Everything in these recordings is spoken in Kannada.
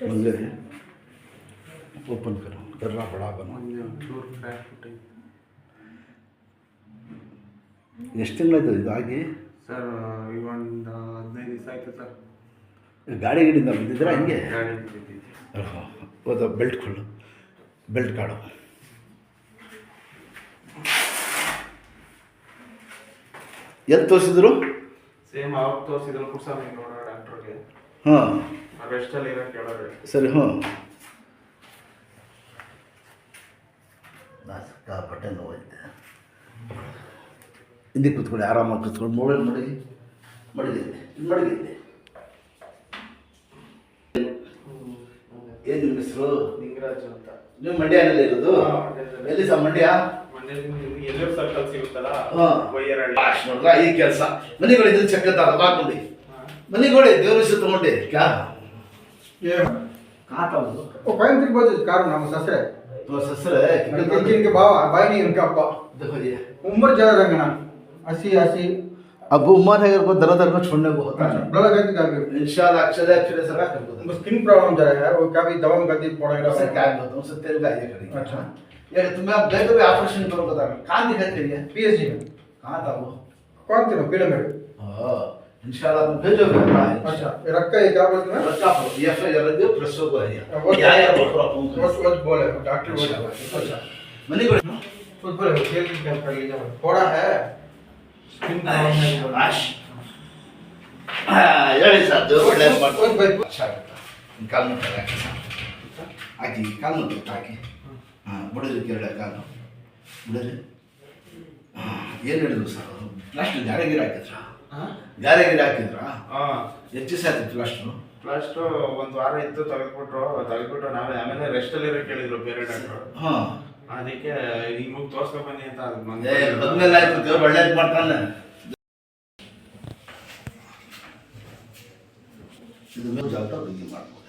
मुझे ओपन करो, दर्रा बड़ा बना। ಎಷ್ಟು ತಿಂಗಳಾಯ್ತು ಇದು ಆಗಿ? ಸರ್ ಇವೊಂದು 15 ದಿವಸ ಆಯಿತು ಸರ್. ಗಾಡಿ ಗಿಡಿಂದ ಬಂದಿದ್ರೆ ಹಂಗೆ ಗಾಡಿ ಬಿದ್ದಿದ್ದೆ. ಹೌದಾ? ಬೆಲ್ಟ್ ಕೊಳ್ಳು, ಬೆಲ್ಟ್ ಕಾಡು. ಎಲ್ಲಿ ತೋರಿಸಿದ್ರು? ಸೇಮ್ ಅವ್ರು ತೋರಿಸಿದ್ರು ಕುಡ್ಸಾಮಿ ಗೌಡ ಡಾಕ್ಟ್ರಿಗೆ. ಹಾಂ, ರೆಸ್ಟಲ್ಲಿ ಇರೋಕ್ಕೆ ಹೇಳೋರು. ಸರಿ. ಹಾಂ, ಸಿಕ್ಕಾಪಟ್ಟೆ ನೋವೈತೆ. ಹಿಂದೆ ಕೂತ್ಕೊಳ್ಳಿ, ಆರಾಮಾಗಿ ಕೂತ್ಕೊಂಡು ಮೊಬೈಲ್ ಮಡಗಿದೆ. ಏನು ನಿಮ್ಮ ಹೆಸರು? ನಿಂಗರಾಜು ಅಂತ. ನೀವು ಮಂಡ್ಯದಲ್ಲಿ ಇರೋದು? ಎಲ್ಲಿ ಸಹ ಮಂಡ್ಯ? ಎಲ್ಲರೂ ಸರ್ಕಲ್ ಸಿಗುತ್ತಲ್ಲ, ನೋಡ್ರ ಈ ಕೆಲಸ. ಮನೆಗಳು ಇದ್ರೆ ಚಕ್ಕಂತ ಹಾಕೊಂಡು ಮನೆಗಳೇ ದೇವ್ರ ಹೆಸರು ತಗೊಂಡೆ ಕ್ಯಾ कहाँ वो पैन फिर बहुत कारण नाम ससुर तो ससुर इनके बाबा भाई नहीं उनका अब्बा देखो ये उम्र ज्यादा रंगना 80 अब उम्र है, अगर को दर्द को छोड़ने को होता है ब्लड करके जाके इंशाल्लाह अक्षर फिर सरा कर दो। स्किन प्रॉब्लम जा रहा है, वो क्या भी दवा में करती पड़ेगा उससे क्या होता है, उससे तेल का ये करेंगे। अच्छा यार तुम्हें अब गए तो भी ऑपरेशन करो बता, कहाँ दिखाते हैं? पीएचडी में। कहाँ था वो? कौन थे ना पीले में? हाँ इंशाल्लाह तुम भेजोगे। अच्छा रखा है क्या बोलते हैं? रखा ये फिर रद्द प्रसव को है वो क्या यार बोल वो बोले डॉक्टर बोले। अच्छा मनी को खुद बोले खेल क्या कर लीजिए थोड़ा है स्किन प्रॉब्लम है आश यार साथ दो बड़े मत अच्छा निकालना पड़ेगा आगे निकालना तो ताकि हाँ बड़े जो केरला कालो बड़े ये नहीं सर लास्ट जारे गिरा के था ಗಾರೆ ಗಿಡ ಹಾಕಿದ್ರಾ? ಎಷ್ಟು ದಿವಸ ಆಯ್ತು ಪ್ಲಾಸ್ಟು ಒಂದು ವಾರ ಇತ್ತು, ತೆಗೆದ್ಬಿಟ್ಟು ನಾವೇ ಆಮೇಲೆ ರೆಸ್ಟಲ್ಲಿ ಇರೋ ಕೇಳಿದ್ರು ಬೇರೆ ಡಾಕ್ಟ್ರು. ಹಾಂ, ಅದಕ್ಕೆ ನಿಮಗೆ ತೋರ್ಸ್ಕೊಂಡ್ ಬನ್ನಿ ಅಂತ ಬಂದ್ಮೇಲೆ ಆಯ್ತು. ದೇವ್ರು ಒಳ್ಳೇದು ಮಾಡ್ತಾನೆ. ಇದು ಮೇಲೆ ಜಾಗ ಬಗ್ಗೆ ಮಾಡ್ಬೋದು.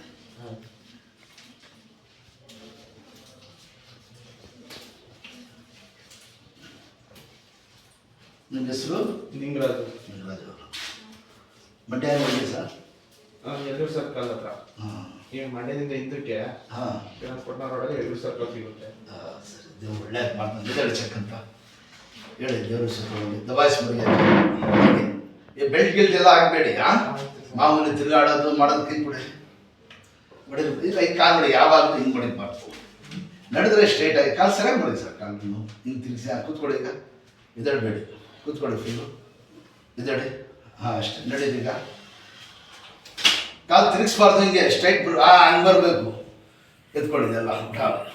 ನಿಮ್ಮ ಹೆಸರು? ನಿಂಗರಾಜು. ಮಂಡ್ಯ ಒಳ್ಳೆ ಸರ್? ಎಲ್ಲೂರು ಸರ್ಕಲ್ ಹತ್ರ. ಹಾಂ, ಈಗ ಮಂಡ್ಯದಿಂದ ಹಿಂದಕ್ಕೆ ಹಾಂ ಕೊಟ್ಟನೂರೊಳಗೆ ಎಲ್ಲೂರು ಸರ್ಕಲ್ ಸಿಗುತ್ತೆ. ಸರಿ, ದೇವ್ರು ಒಳ್ಳೇದು ಮಾಡ್ತಾನೆ. ಹೇಳಿ ಚೆಕ್ ಅಂತ ಹೇಳಿ ದೇವ್ರ ಹೆಸರು ದಬಾಯಿಸ್ಬಿಡಿ. ಈ ಬೆಲ್ಟ್ ಗಿಲ್ಟ್ ಎಲ್ಲ ಆಗಬೇಡಿ. ಮಾಮೂಲಿ ತಿರುಗಾಡೋದು ಮಾಡೋದು ಕೈ ಕೊಡಿ ಹೊಡಿಬೇಕು. ಈಗ ಕಾಲು ಮಾಡಿ ಯಾವಾಗಲೂ ಹಿಂಗೆ ಹೊಡಿಬಾರ್ದು. ನಡೆದ್ರೆ ಸ್ಟ್ರೈಟ್ ಆಗಿ ಕಾಲು ಸರಿಯಾಗಿ ಮಾಡಿ ಸರ್. ಕಾಲು ಹಿಂಗೆ ತಿರುಗಿಸಿ ಕೂತ್ಕೊಳ್ಳಿ. ಈಗ ಇದಡಬೇಡಿ, ಕೂತ್ಕೊಳ್ಳಿ. ಫೀಲು ಇದಡಿ. ಹಾಂ ಅಷ್ಟೇ, ನಡೀರಿ. ಈಗ ಕಾಲು ತಿರುಗಿಸ್ಬಾರ್ದು, ಹಿಂಗೆ ಸ್ಟ್ರೈಟ್ ಹಂಗೆ ಬರಬೇಕು. ಎತ್ಕೊಳ್ಳಿ ಎಲ್ಲ